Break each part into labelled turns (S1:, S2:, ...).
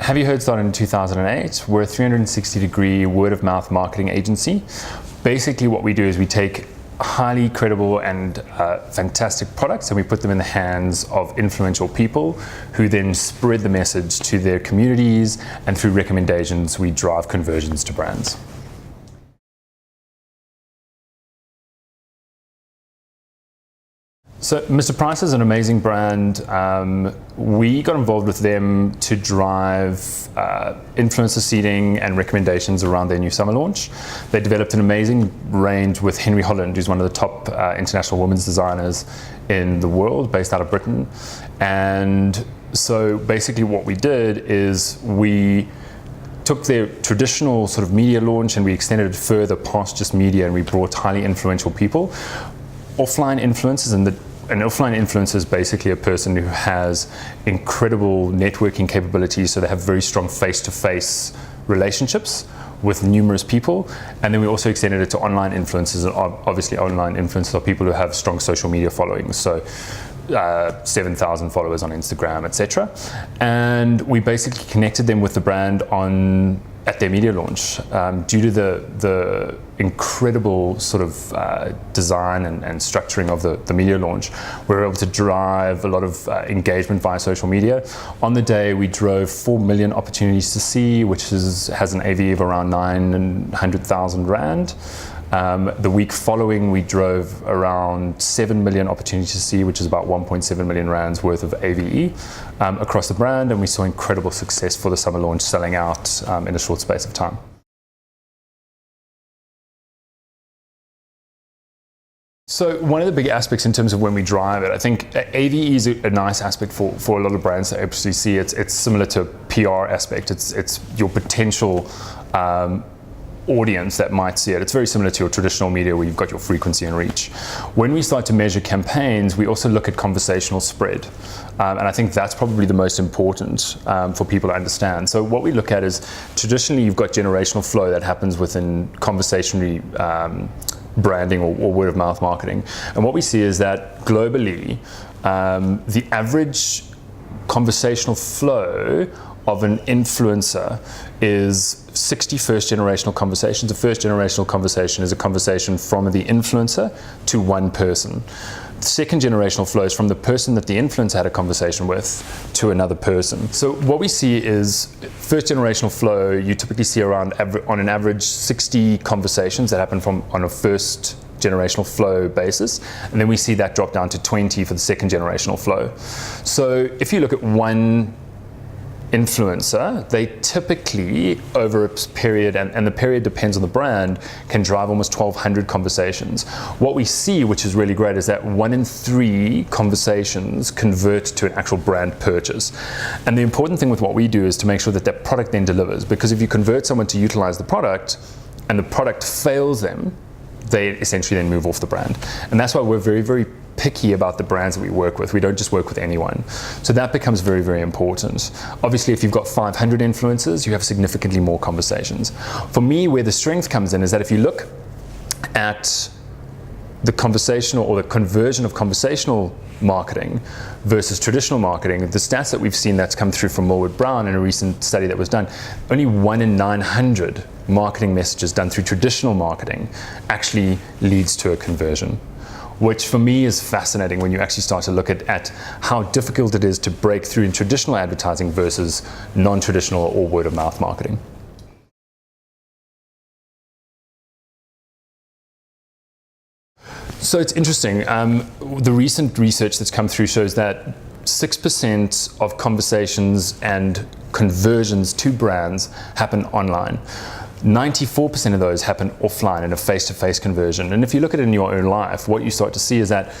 S1: Have You Heard started in 2008. We're a 360-degree word-of-mouth marketing agency. Basically what we do is we take highly credible and fantastic products and we put them in the hands of influential people who then spread the message to their communities, and through recommendations we drive conversions to brands. So Mr. Price is an amazing brand. We got involved with them to drive influencer seeding and recommendations around their new summer launch. They developed an amazing range with Henry Holland, who's one of the top international women's designers in the world, based out of Britain. And so basically what we did is we took their traditional sort of media launch and we extended it further past just media, and we brought highly influential people. Offline influencers, and an offline influencer is basically a person who has incredible networking capabilities, so they have very strong face-to-face relationships with numerous people. And then we also extended it to online influencers, and obviously online influencers are people who have strong social media followings, so 7,000 followers on Instagram, etc. And we basically connected them with the brand at their media launch. Due to the incredible sort of design and structuring of the media launch, we were able to drive a lot of engagement via social media. On the day, we drove 4 million opportunities to see, which has an AV of around 900,000 Rand. The week following, we drove around 7 million opportunities to see, which is about 1.7 million Rands worth of AVE across the brand, and we saw incredible success for the summer launch, selling out in a short space of time. So one of the big aspects in terms of when we drive it, I think AVE is a nice aspect for a lot of brands to actually see. It's similar to a PR aspect. It's your potential audience that might see it. It's very similar to your traditional media where you've got your frequency and reach. When we start to measure campaigns, we also look at conversational spread. And I think that's probably the most important for people to understand. So what we look at is, traditionally you've got generational flow that happens within conversationally branding or word of mouth marketing. And what we see is that globally, the average conversational flow of an influencer is 60 first generational conversations. A first generational conversation is a conversation from the influencer to one person. The second generational flow is from the person that the influencer had a conversation with to another person. So what we see is first generational flow, you typically see around on an average 60 conversations that happen on a first generational flow basis, and then we see that drop down to 20 for the second generational flow. So if you look at one influencer, they typically, over a period, and the period depends on the brand, can drive almost 1,200 conversations. What we see, which is really great, is that 1 in 3 conversations convert to an actual brand purchase. And the important thing with what we do is to make sure that that product then delivers, because if you convert someone to utilize the product and the product fails them, they essentially then move off the brand. And that's why we're very, very picky about the brands that we work with. We don't just work with anyone. So that becomes very, very important. Obviously, if you've got 500 influencers, you have significantly more conversations. For me, where the strength comes in is that if you look at the conversational or the conversion of conversational marketing versus traditional marketing, the stats that we've seen that's come through from Millward-Brown in a recent study that was done, only 1 in 900 marketing messages done through traditional marketing actually leads to a conversion, which for me is fascinating when you actually start to look at how difficult it is to break through in traditional advertising versus non-traditional or word-of-mouth marketing. So it's interesting. The recent research that's come through shows that 6% of conversations and conversions to brands happen online. 94% of those happen offline in a face-to-face conversion. And if you look at it in your own life, what you start to see is that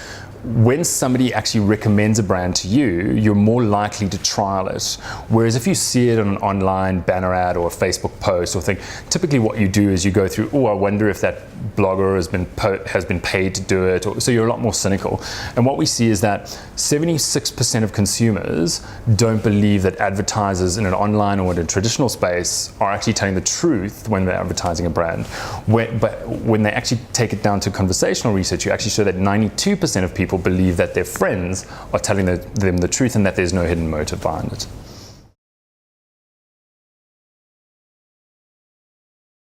S1: when somebody actually recommends a brand to you, you're more likely to trial it. Whereas if you see it on an online banner ad or a Facebook post or thing, typically what you do is you go through, oh, I wonder if that blogger has been paid to do it. So you're a lot more cynical. And what we see is that 76% of consumers don't believe that advertisers in an online or in a traditional space are actually telling the truth when they're advertising a brand. But when they actually take it down to conversational research, you actually show that 92% of people believe that their friends are telling them the truth and that there's no hidden motive behind it.